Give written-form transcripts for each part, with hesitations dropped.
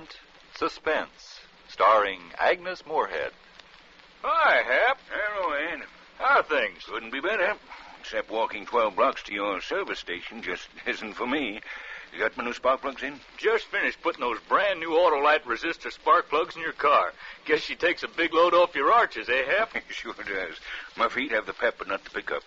moment, Suspense, starring Agnes Moorehead. Hi, Hap. Hello, Ed. How are things? Couldn't be better. Except walking 12 blocks to your service station just isn't for me. You got my new spark plugs in? Just finished putting those brand new Autolite resistor spark plugs in your car. Guess she takes a big load off your arches, eh, Hap? Sure does. My feet have the pep, but not the pickup.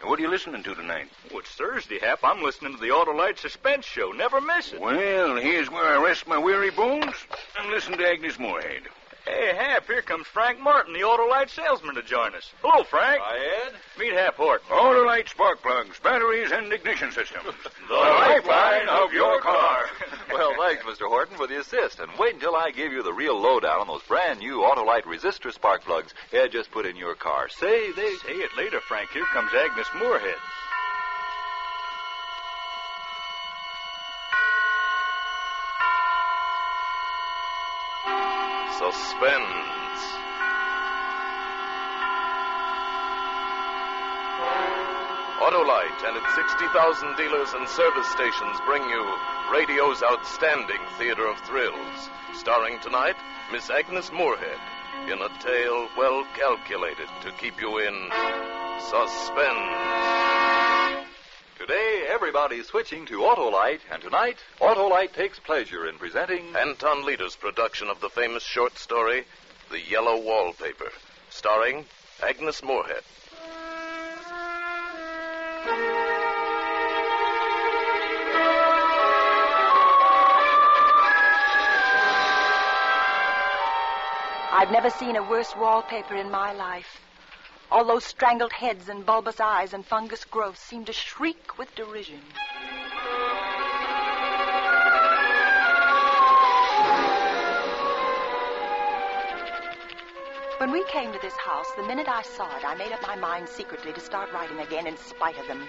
What are you listening to tonight? Oh, it's Thursday, Hap. I'm listening to the Autolite Suspense show. Never miss it. Well, here's where I rest my weary bones and listen to Agnes Moorehead. Hey, Hap, here comes Frank Martin, the Autolite salesman, to join us. Hello, Frank. Hi, Ed. Meet Hap Horton. Autolite spark plugs, batteries, and ignition systems. The lifeline of your car. Well, thanks, Mr. Horton, for the assist. And wait until I give you the real lowdown on those brand new Autolite resistor spark plugs Ed just put in your car. Say it later, Frank. Here comes Agnes Moorehead. Suspense. Autolite and its 60,000 dealers and service stations bring you radio's outstanding theater of thrills. Starring tonight, Miss Agnes Moorehead, in a tale well calculated to keep you in suspense. Today, everybody's switching to Autolite, and tonight, Autolite takes pleasure in presenting Anton Leder's production of the famous short story, The Yellow Wallpaper, starring Agnes Moorehead. I've never seen a worse wallpaper in my life. All those strangled heads and bulbous eyes and fungus growths seem to shriek with derision. When we came to this house, the minute I saw it, I made up my mind secretly to start writing again in spite of them.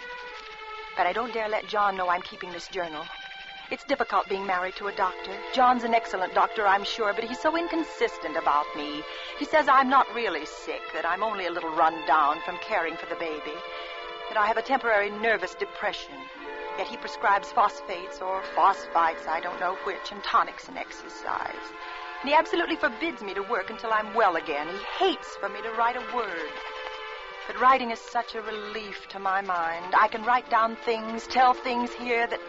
But I don't dare let John know I'm keeping this journal. It's difficult being married to a doctor. John's an excellent doctor, I'm sure, but he's so inconsistent about me. He says I'm not really sick, that I'm only a little run down from caring for the baby, that I have a temporary nervous depression. Yet he prescribes phosphates or phosphites, I don't know which, and tonics and exercise. And he absolutely forbids me to work until I'm well again. He hates for me to write a word. But writing is such a relief to my mind. I can write down things, tell things here that...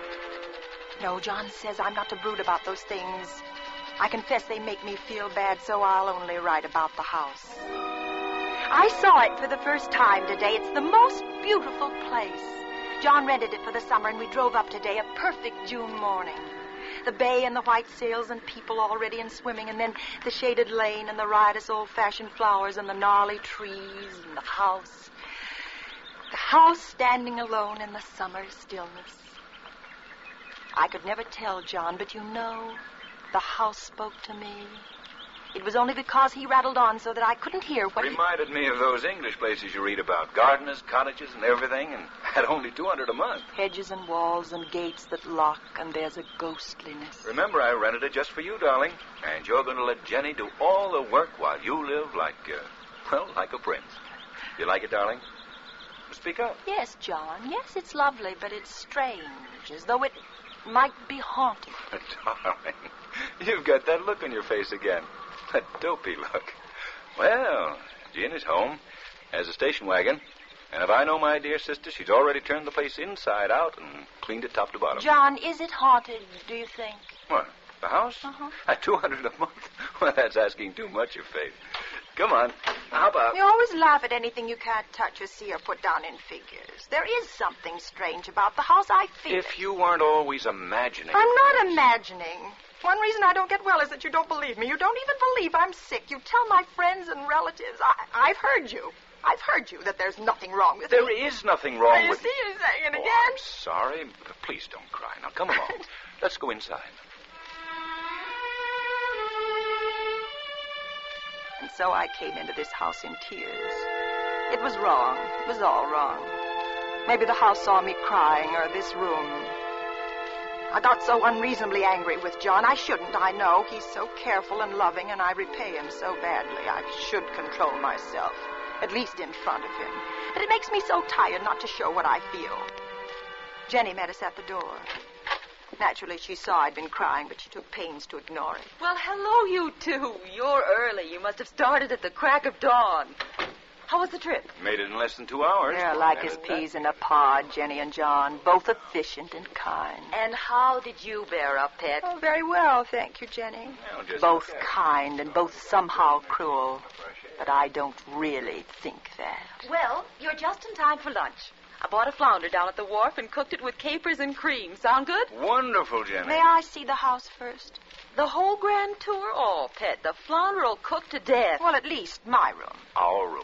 No, John says I'm not to brood about those things. I confess they make me feel bad, so I'll only write about the house. I saw it for the first time today. It's the most beautiful place. John rented it for the summer, and we drove up today, a perfect June morning. The bay and the white sails and people already in swimming, and then the shaded lane and the riotous old-fashioned flowers and the gnarly trees and the house. The house standing alone in the summer stillness. I could never tell John, but you know, the house spoke to me. It was only because he rattled on so that I couldn't hear what Reminded me of those English places you read about. Gardeners, cottages, and everything, and at only $200 a month. Hedges and walls and gates that lock, and there's a ghostliness. Remember, I rented it just for you, darling. And you're going to let Jenny do all the work while you live like a prince. You like it, darling? Speak up. Yes, John. Yes, it's lovely, but it's strange, as though it might be haunted. Darling, you've got that look on your face again. That dopey look. Well, Jean is home, has a station wagon, and if I know my dear sister, she's already turned the place inside out and cleaned it top to bottom. John, is it haunted, do you think? What, the house? Uh-huh. At $200 a month? Well, that's asking too much of Faith. Come on, how about... You always laugh at anything you can't touch or see or put down in figures. There is something strange about the house, I feel. If you weren't always imagining... I'm not imagining. One reason I don't get well is that you don't believe me. You don't even believe I'm sick. You tell my friends and relatives. I've heard you. I've heard you that there's nothing wrong with me. There is nothing wrong with... You see, you're saying it again. I'm sorry. Please don't cry. Now, come along. Let's go inside. And so I came into this house in tears. It was wrong. It was all wrong. Maybe the house saw me crying, or this room. I got so unreasonably angry with John. I shouldn't, I know. He's so careful and loving, and I repay him so badly. I should control myself, at least in front of him. But it makes me so tired not to show what I feel. Jenny met us at the door. Naturally, she saw I'd been crying, but she took pains to ignore it. Well, hello, you two. You're early. You must have started at the crack of dawn. How was the trip? Made it in less than 2 hours. They're like as peas in a pod, Jenny and John. Both efficient and kind. And how did you bear up, Pet? Oh, very well, thank you, Jenny. Well, just Both okay. kind and both somehow cruel. But I don't really think that. Well, you're just in time for lunch. I bought a flounder down at the wharf and cooked it with capers and cream. Sound good? Wonderful, Jenny. May I see the house first? The whole grand tour? Oh, Pet, the flounder will cook to death. Well, at least my room. Our room.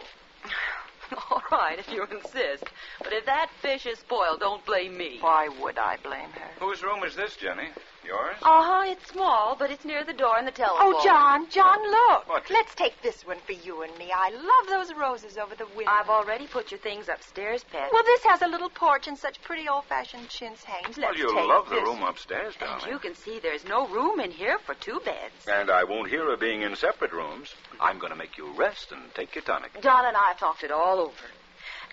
All right, if you insist. But if that fish is spoiled, don't blame me. Why would I blame her? Whose room is this, Jenny? Yours? Uh-huh, it's small, but it's near the door and the telephone. Oh, John, look. What? Let's take this one for you and me. I love those roses over the window. I've already put your things upstairs, Pet. Well, this has a little porch and such pretty old-fashioned chintz hangings. Well, Let's you take love the this. room upstairs, And darling. you can see there's no room in here for 2 beds. And I won't hear of being in separate rooms. I'm going to make you rest and take your tonic. John and I have talked it all over.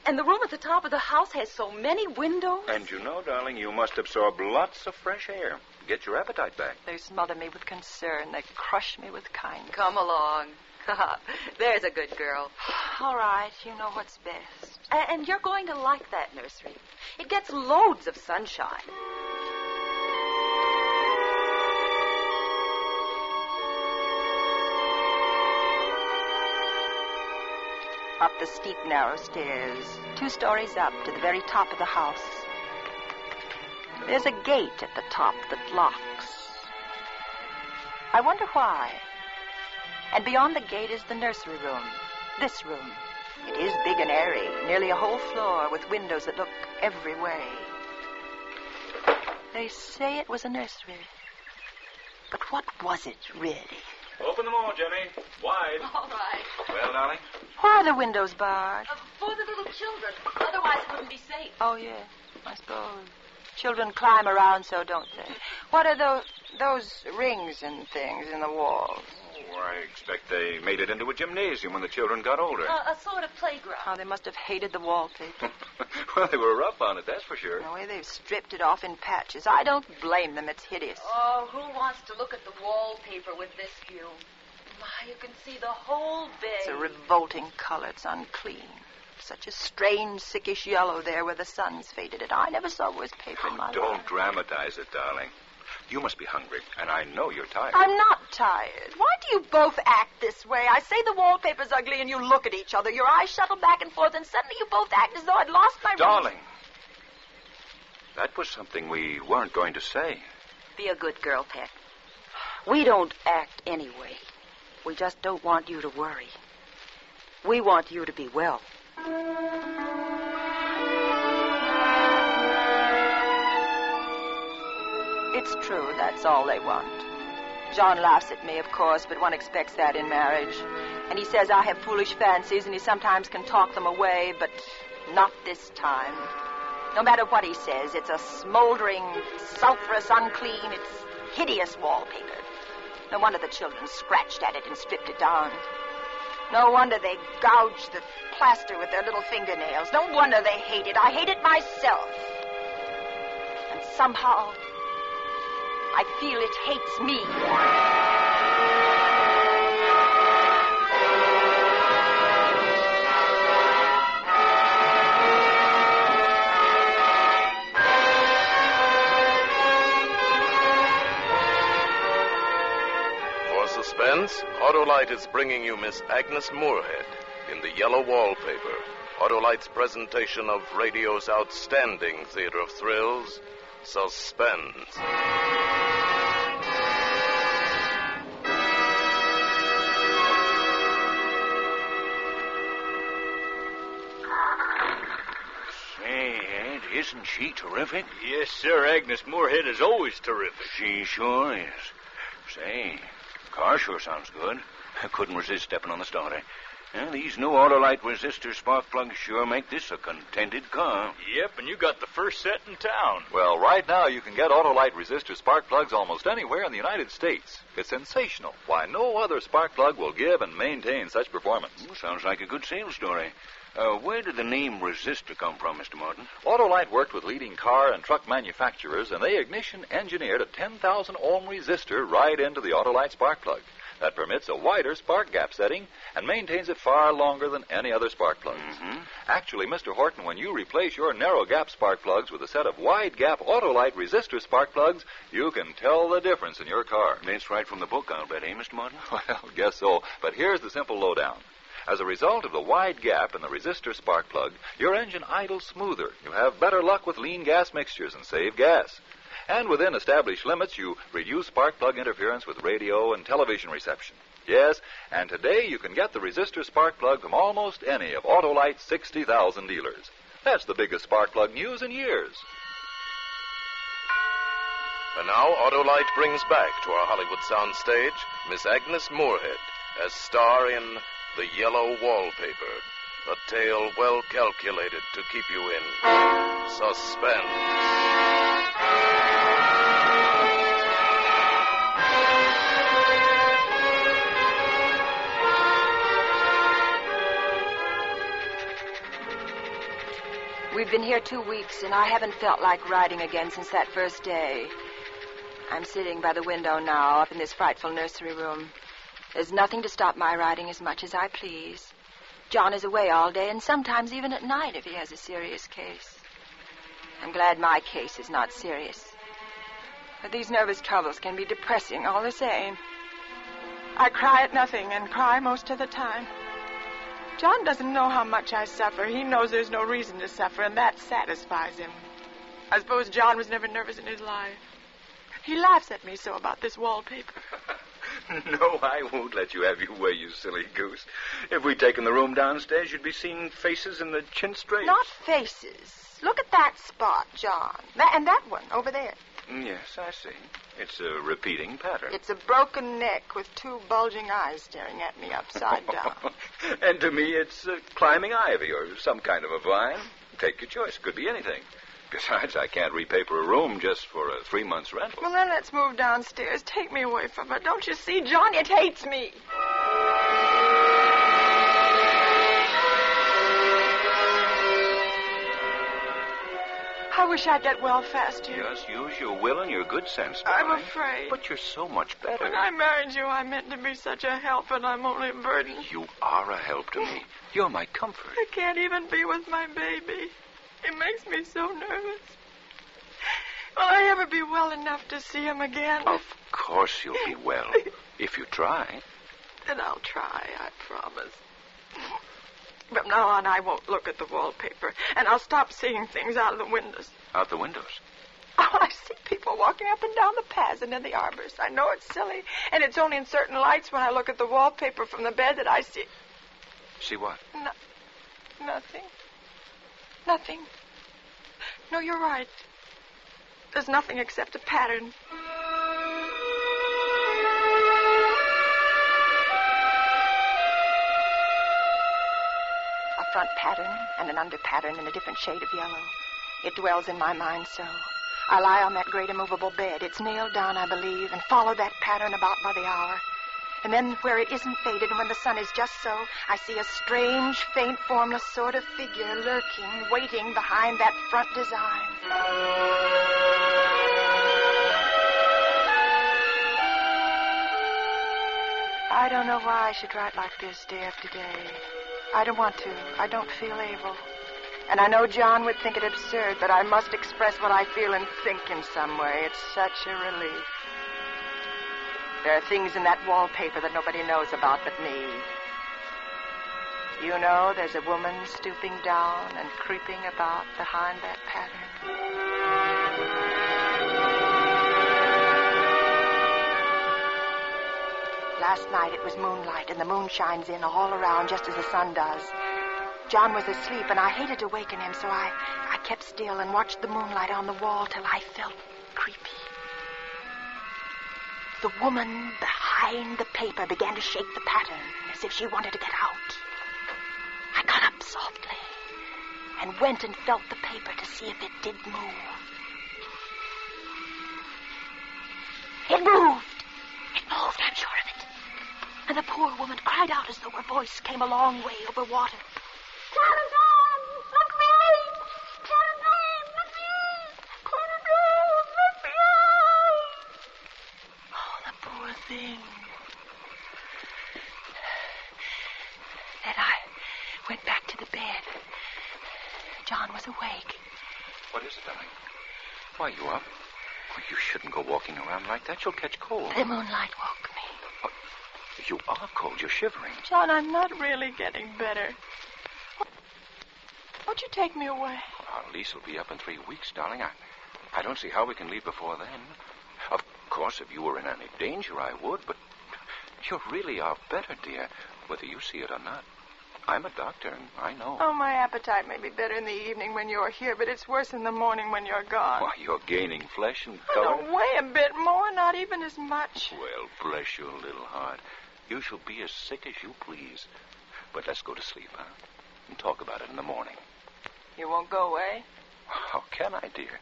And the room at the top of the house has so many windows. And you know, darling, you must absorb lots of fresh air. Get your appetite back. They smother me with concern. They crush me with kindness. Come along. There's a good girl. All right, you know what's best. And you're going to like that nursery. It gets loads of sunshine. Up the steep, narrow stairs, 2 stories up to the very top of the house. There's a gate at the top that locks. I wonder why. And beyond the gate is the nursery room. This room. It is big and airy, nearly a whole floor with windows that look every way. They say it was a nursery. But what was it, really? Open them all, Jenny. Wide. All right. Well, darling? Why are the windows barred? For the little children. Otherwise it wouldn't be safe. Oh, yes, I suppose. Children climb around so, don't they? What are those rings and things in the walls? Oh, I expect they made it into a gymnasium when the children got older. A sort of playground. Oh, they must have hated the wallpaper. Well, they were rough on it, that's for sure. The way they've stripped it off in patches. I don't blame them. It's hideous. Oh, who wants to look at the wallpaper with this view? My, you can see the whole bay. It's a revolting color. It's unclean. Such a strange, sickish yellow there where the sun's faded it. I never saw worse paper in my life. Don't dramatize it, darling. You must be hungry, and I know you're tired. I'm not tired. Why do you both act this way? I say the wallpaper's ugly, and you look at each other. Your eyes shuttle back and forth, and suddenly you both act as though I'd lost my Darling, that was something we weren't going to say. Be a good girl, Pet. We don't act anyway. We just don't want you to worry. We want you to be well. It's true, that's all they want. John laughs at me, of course, but one expects that in marriage. And he says I have foolish fancies, and he sometimes can talk them away, but not this time. No matter what he says, it's a smoldering, sulphurous, unclean, it's hideous wallpaper. No wonder the children scratched at it and stripped it down. No wonder they gouged the plaster with their little fingernails. No wonder they hate it. I hate it myself. And somehow, I feel it hates me. For Suspense, Autolite is bringing you Miss Agnes Moorehead in the Yellow Wallpaper, Autolite's presentation of radio's outstanding theater of thrills, Suspense. Say, Ed, isn't she terrific? Yes, sir. Agnes Moorehead is always terrific. She sure is. Say, car sure sounds good. I couldn't resist stepping on the starter. Well, these new Autolite resistor spark plugs sure make this a contented car. Yep, and you got the first set in town. Well, right now you can get Autolite resistor spark plugs almost anywhere in the United States. It's sensational. Why, no other spark plug will give and maintain such performance. Ooh, sounds like a good sales story. Where did the name resistor come from, Mr. Morton? Autolite worked with leading car and truck manufacturers, and they ignition engineered a 10,000 ohm resistor right into the Autolite spark plug. That permits a wider spark gap setting and maintains it far longer than any other spark plugs. Mm-hmm. Actually, Mr. Horton, when you replace your narrow gap spark plugs with a set of wide gap Autolite resistor spark plugs, you can tell the difference in your car. That's right from the book, I'll bet, eh, Mr. Morton? Well, guess so. But here's the simple lowdown. As a result of the wide gap in the resistor spark plug, your engine idles smoother. You have better luck with lean gas mixtures and save gas. And within established limits, you reduce spark plug interference with radio and television reception. Yes, and today you can get the resistor spark plug from almost any of Autolite's 60,000 dealers. That's the biggest spark plug news in years. And now Autolite brings back to our Hollywood soundstage Miss Agnes Moorehead as star in The Yellow Wallpaper, a tale well calculated to keep you in suspense. We've been here 2 weeks, and I haven't felt like riding again since that first day. I'm sitting by the window now, up in this frightful nursery room. There's nothing to stop my riding as much as I please. John is away all day, and sometimes even at night if he has a serious case. I'm glad my case is not serious. But these nervous troubles can be depressing all the same. I cry at nothing and cry most of the time. John doesn't know how much I suffer. He knows there's no reason to suffer, and that satisfies him. I suppose John was never nervous in his life. He laughs at me so about this wallpaper. No, I won't let you have your way, you silly goose. If we'd taken the room downstairs, you'd be seeing faces in the chintz drapes. Not faces. Look at that spot, John. And that one over there. Yes, I see. It's a repeating pattern. It's a broken neck with 2 bulging eyes staring at me upside down. And to me, it's climbing ivy or some kind of a vine. Take your choice. Could be anything. Besides, I can't repaper a room just for a 3 months rental. Well, then let's move downstairs. Take me away from her. Don't you see, John? It hates me. I wish I'd get well faster. Just use your will and your good sense, I'm darling. afraid. But you're so much better. When I married you, I meant to be such a help, and I'm only a burden. You are a help to me. You're my comfort. I can't even be with my baby. It makes me so nervous. Will I ever be well enough to see him again? Of course you'll be well, if you try. Then I'll try, I promise. From now on, I won't look at the wallpaper, and I'll stop seeing things out of the windows. Out the windows? Oh, I see people walking up and down the paths and in the arbors. I know it's silly, and it's only in certain lights when I look at the wallpaper from the bed that I see... See what? Nothing. Nothing. No, you're right. There's nothing except a pattern. A front pattern and an under pattern in a different shade of yellow. It dwells in my mind so. I lie on that great immovable bed. It's nailed down, I believe, and follow that pattern about by the hour. And then where it isn't faded and when the sun is just so, I see a strange, faint, formless sort of figure lurking, waiting behind that front design. I don't know why I should write like this day after day. I don't want to. I don't feel able. And I know John would think it absurd, but I must express what I feel and think in some way. It's such a relief. There are things in that wallpaper that nobody knows about but me. You know, there's a woman stooping down and creeping about behind that pattern. Last night it was moonlight, and the moon shines in all around just as the sun does. John was asleep, and I hated to waken him, so I kept still and watched the moonlight on the wall till I felt creepy. The woman behind the paper began to shake the pattern as if she wanted to get out. softly and went and felt the paper to see if it did move. It moved. It moved, I'm sure of it. And the poor woman cried out as though her voice came a long way over water. Telephone! Look me! Telephone! Look me! Telephone! Look me! Oh, the poor thing. Then I went back to the bed. John was awake. What is it, darling? Why, you up? Oh, you shouldn't go walking around like that. You'll catch cold. The moonlight woke me. Oh, you are cold. You're shivering. John, I'm not really getting better. Won't you take me away? Our lease will be up in 3 weeks, darling. I don't see how we can leave before then. Of course, if you were in any danger, I would, but you really are better, dear, whether you see it or not. I'm a doctor, and I know. Oh, my appetite may be better in the evening when you're here, but it's worse in the morning when you're gone. Why, you're gaining flesh and I color. don't weigh a bit more, not even as much. Well, bless your little heart. You shall be as sick as you please. But let's go to sleep, huh? And talk about it in the morning. You won't go away? How can I, dear?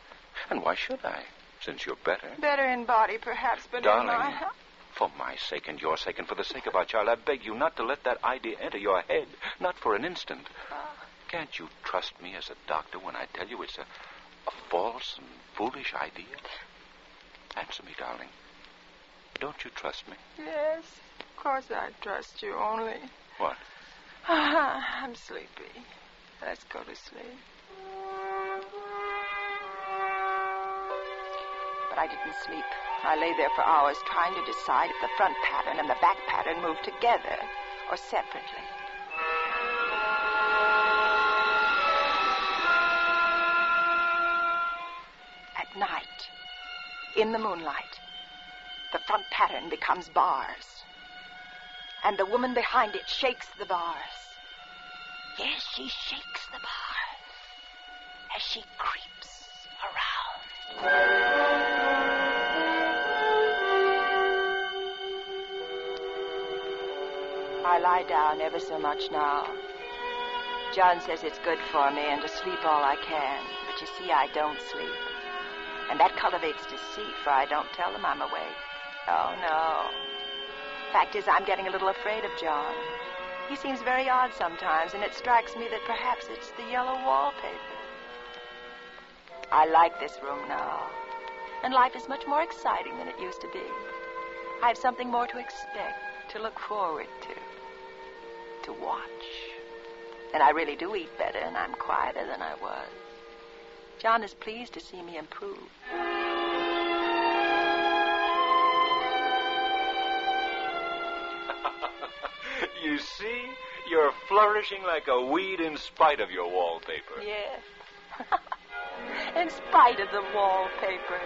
And why should I, since you're better? Better in body, perhaps, but Darling, in my... for my sake and your sake and for the sake of our child, I beg you not to let that idea enter your head. Not for an instant. Can't you trust me as a doctor when I tell you it's a false and foolish idea? Answer me, darling. Don't you trust me? Yes, of course I trust you, only... What? I'm sleepy. Let's go to sleep. But I didn't sleep. I lay there for hours trying to decide if the front pattern and the back pattern moved together or separately. At night, in the moonlight, the front pattern becomes bars. And the woman behind it shakes the bars. Yes, she shakes the bars as she creeps around. I lie down ever so much now. John says it's good for me and to sleep all I can. But you see, I don't sleep. And that cultivates deceit, for I don't tell them I'm awake. Oh, no. Fact is, I'm getting a little afraid of John. He seems very odd sometimes, and it strikes me that perhaps it's the yellow wallpaper. I like this room now, and life is much more exciting than it used to be. I have something more to expect, to look forward to watch. And I really do eat better, and I'm quieter than I was. John is pleased to see me improve. You see, you're flourishing like a weed in spite of your wallpaper. Yes. In spite of the wallpaper.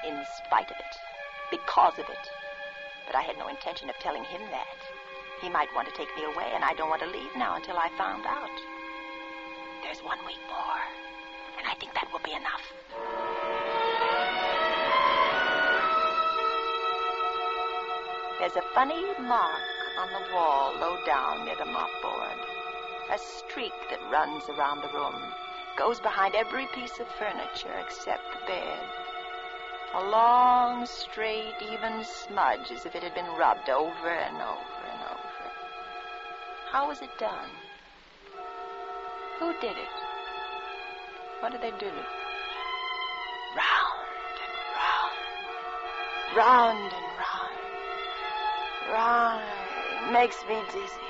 In spite of it. Because of it. But I had no intention of telling him that. He might want to take me away, and I don't want to leave now until I found out. There's 1 week more, and I think that will be enough. There's a funny mark on the wall low down near the mopboard. A streak that runs around the room, goes behind every piece of furniture except the bed. A long, straight, even smudge as if it had been rubbed over and over and over. How was it done? Who did it? What did they do? Round and round. Round and round. Round. Makes me dizzy.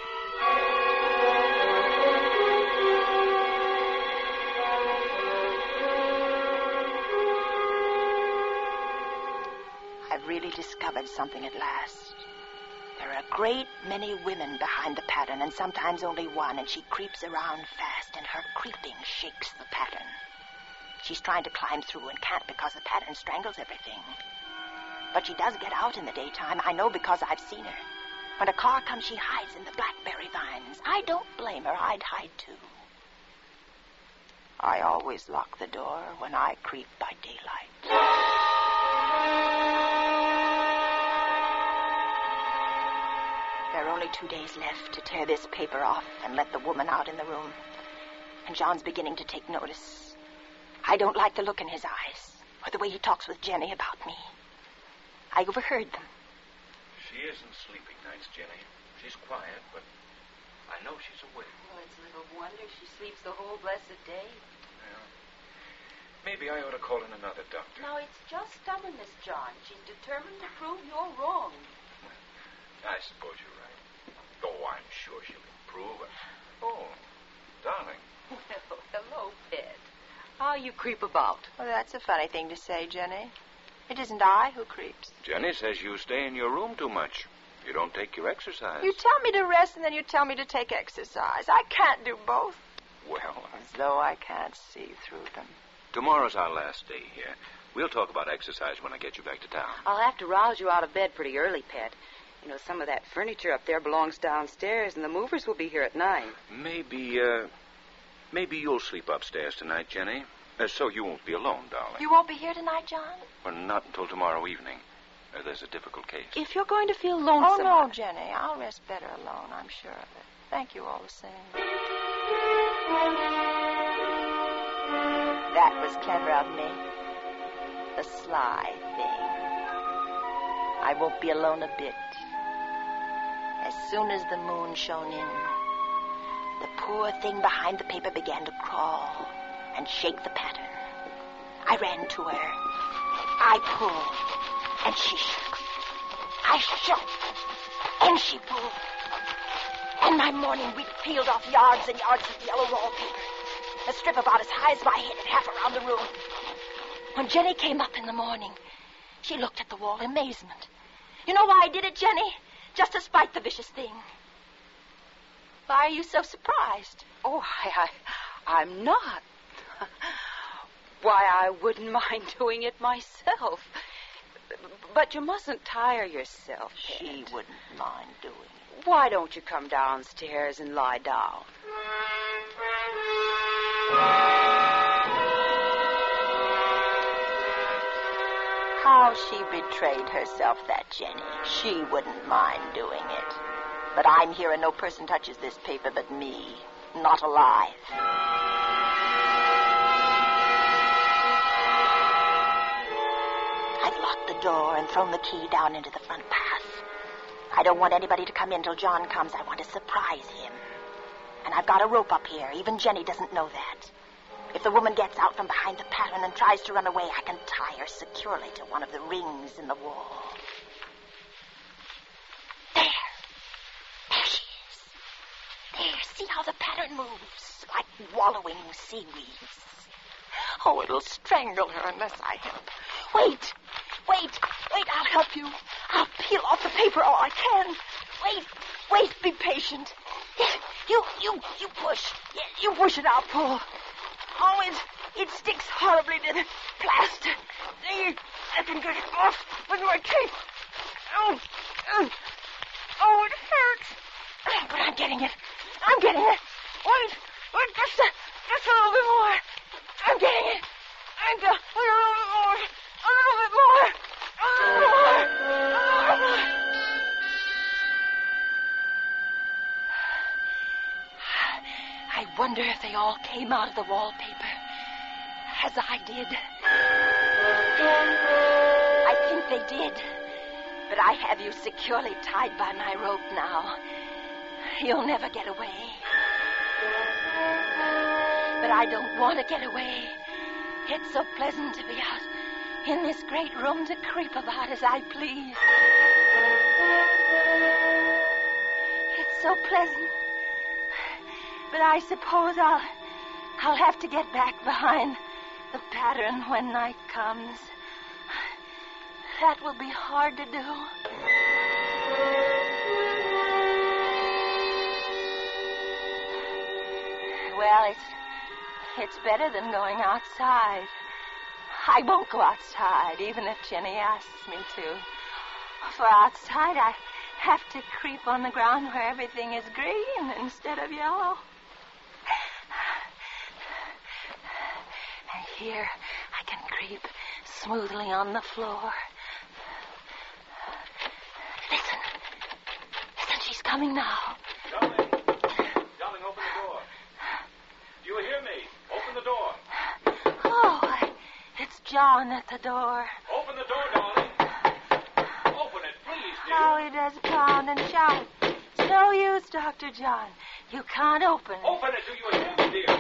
I've really discovered something at last. There are a great many women behind the pattern, and sometimes only one, and she creeps around fast, and her creeping shakes the pattern. She's trying to climb through and can't because the pattern strangles everything. But she does get out in the daytime. I know because I've seen her. When a car comes, she hides in the blackberry vines. I don't blame her. I'd hide too. I always lock the door when I creep by daylight. There are only 2 days left to tear this paper off and let the woman out in the room. And John's beginning to take notice. I don't like the look in his eyes or the way he talks with Jenny about me. I overheard them. She isn't sleeping nights, Jenny. She's quiet, but I know she's awake. Well, it's little wonder she sleeps the whole blessed day. Well, maybe I ought to call in another doctor. Now, it's just stubbornness, John. She's determined to prove you're wrong. I suppose you're right. Oh, I'm sure she'll improve. Oh, darling. Well, hello, Pet. How you creep about? Well, that's a funny thing to say, Jenny. It isn't I who creeps. Jenny says you stay in your room too much. You don't take your exercise. You tell me to rest and then you tell me to take exercise. I can't do both. Well, As though I can't see through them. tomorrow's our last day here. We'll talk about exercise when I get you back to town. I'll have to rouse you out of bed pretty early, Pet. You know, some of that furniture up there belongs downstairs, and the movers will be here at 9. Maybe you'll sleep upstairs tonight, Jenny. So you won't be alone, darling. You won't be here tonight, John? Well, not until tomorrow evening. There's a difficult case. If you're going to feel Oh, lonesome... no, Jenny. I'll rest better alone, I'm sure of it. Thank you all the same. That was clever of me. The sly thing. I won't be alone a bit. As soon as the moon shone in, the poor thing behind the paper began to crawl and shake the pattern. I ran to her. I pulled, and she shook. I shook, and she pulled. And my morning wheat peeled off yards and yards of yellow wallpaper, a strip about as high as my head and half around the room. When Jenny came up in the morning, she looked at the wall in amazement. You know why I did it, Jenny? Just to spite the vicious thing. Why are you so surprised? Oh, I'm not. Why, I wouldn't mind doing it myself. But you mustn't tire yourself, Pet. She wouldn't mind doing it. Why don't you come downstairs and lie down? How she betrayed herself, that Jenny. She wouldn't mind doing it. But I'm here and no person touches this paper but me. Not alive. I've locked the door and thrown the key down into the front path. I don't want anybody to come in till John comes. I want to surprise him. And I've got a rope up here. Even Jenny doesn't know that. If the woman gets out from behind the pattern and tries to run away, I can tie her securely to one of the rings in the wall. There. There she is. There, see how the pattern moves, like wallowing seaweeds. Oh, it'll strangle her unless I help. Wait, I'll help you. I'll peel off the paper all I can. Wait, be patient. You push. You push and I'll pull. Oh, it sticks horribly to the plaster. I can get it off with my teeth. Oh, it hurts. But I'm getting it. Wait, just a little bit more. I'm getting it. A little bit more. I wonder if they all came out of the wallpaper, as I did. I think they did, but I have you securely tied by my rope now. You'll never get away. But I don't want to get away. It's so pleasant to be out in this great room to creep about as I please. It's so pleasant. But I suppose I'll have to get back behind the pattern when night comes. That will be hard to do. Well, it's better than going outside. I won't go outside, even if Jenny asks me to. For outside, I have to creep on the ground where everything is green instead of yellow. And here, I can creep smoothly on the floor. Listen, she's coming. coming now. Darling, open the door. Do you hear me? Open the door. Oh, it's John at the door. Open the door, darling. Open it, please, dear. Oh, he does pound and shout. It's no use, Dr. John. You can't open it. Open it, do you hear me, dear?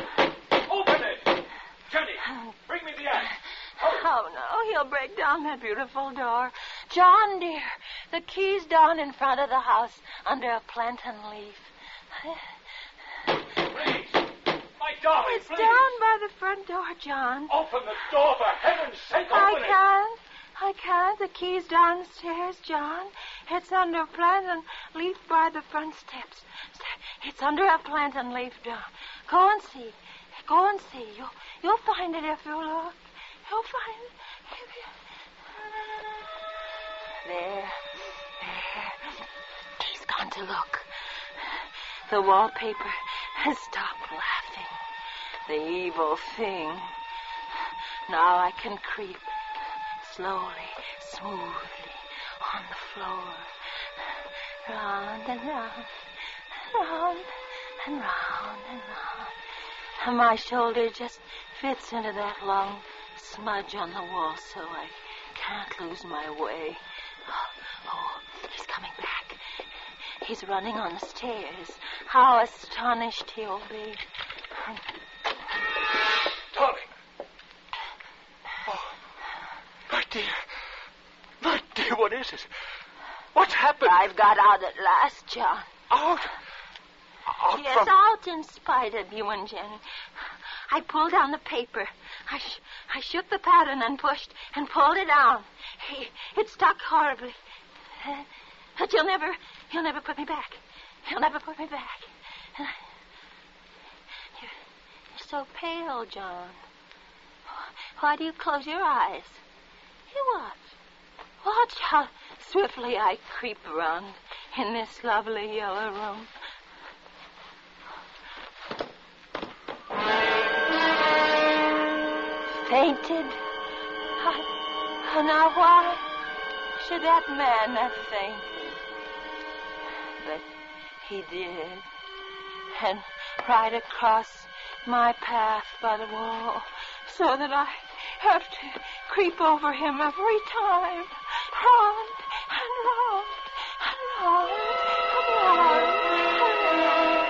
Open it. Jenny, bring me the axe. Oh, no, he'll break down that beautiful door. John, dear, the key's down in front of the house under a plantain leaf. Please. My darling, It's please. down by the front door, John. Open the door, for heaven's sake, I open it. can't. The key's downstairs, John. It's under a plantain leaf by the front steps. It's under a plantain leaf, John. Go and see. You'll find it if you look. You'll find it. There. He's gone to look. The wallpaper has stopped laughing. The evil thing. Now I can creep slowly, smoothly on the floor. Round and round, round and round and round. And my shoulder just fits into that long smudge on the wall so I can't lose my way. Oh, he's coming back. He's running on the stairs. How astonished he'll be. Darling. Oh, my dear, what is it? What's happened? I've got out at last, John. Out? Yes, out in spite of you and Jenny. I pulled down the paper. I shook the pattern and pushed and pulled it down. It stuck horribly. But you'll never put me back. You'll never put me back. You're so pale, John. Why do you close your eyes? You watch how swiftly I creep around in this lovely yellow room. Fainted? Now why should that man have fainted? But he did. And right across my path by the wall, so that I have to creep over him every time. Round and round and round and round and round.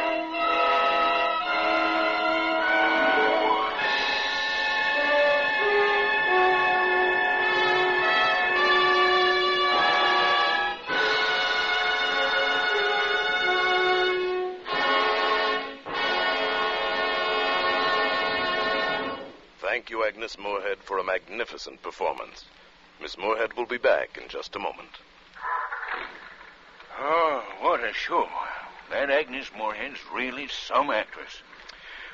Thank you, Agnes Moorehead, for a magnificent performance. Miss Moorehead will be back in just a moment. Oh, what a show. That Agnes Moorehead's really some actress.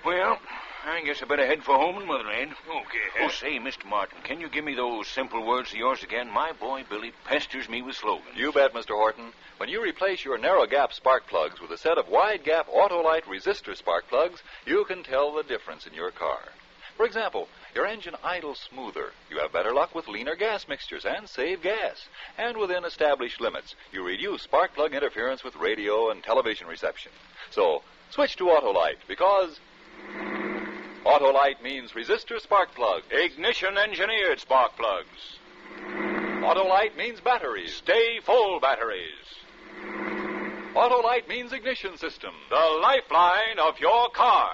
Well, I guess I better head for home and motherland. Okay. Oh, say, Mr. Martin, can you give me those simple words of yours again? My boy Billy pesters me with slogans. You bet, Mr. Horton. When you replace your narrow gap spark plugs with a set of wide gap Autolite resistor spark plugs, you can tell the difference in your car. For example, your engine idles smoother. You have better luck with leaner gas mixtures and save gas. And within established limits, you reduce spark plug interference with radio and television reception. So, switch to Autolite because Autolite means resistor spark plugs. Ignition engineered spark plugs. Autolite means batteries. Stay full batteries. Autolite means ignition system. The lifeline of your car.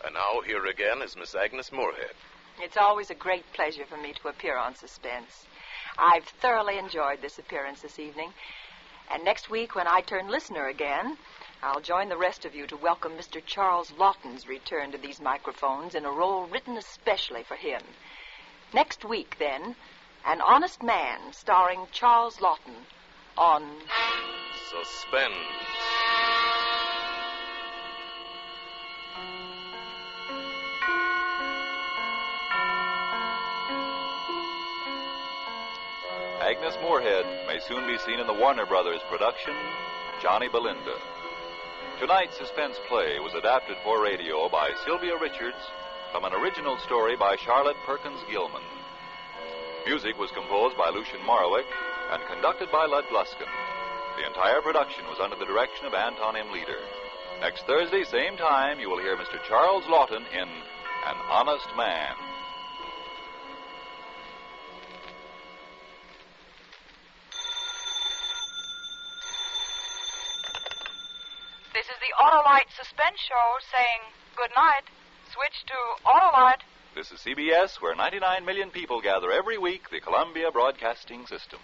And now here again is Miss Agnes Moorehead. It's always a great pleasure for me to appear on Suspense. I've thoroughly enjoyed this appearance this evening. And next week, when I turn listener again, I'll join the rest of you to welcome Mr. Charles Lawton's return to these microphones in a role written especially for him. Next week, then, An Honest Man, starring Charles Lawton, on Suspense. Agnes Moorehead may soon be seen in the Warner Brothers production, Johnny Belinda. Tonight's suspense play was adapted for radio by Sylvia Richards from an original story by Charlotte Perkins Gilman. Music was composed by Lucian Morowick and conducted by Lud Gluskin. The entire production was under the direction of Anton M. Leader. Next Thursday, same time, you will hear Mr. Charles Lawton in An Honest Man. This is the Autolite Suspense show saying good night. Switch to Autolite. This is CBS, where 99 million people gather every week, the Columbia Broadcasting System.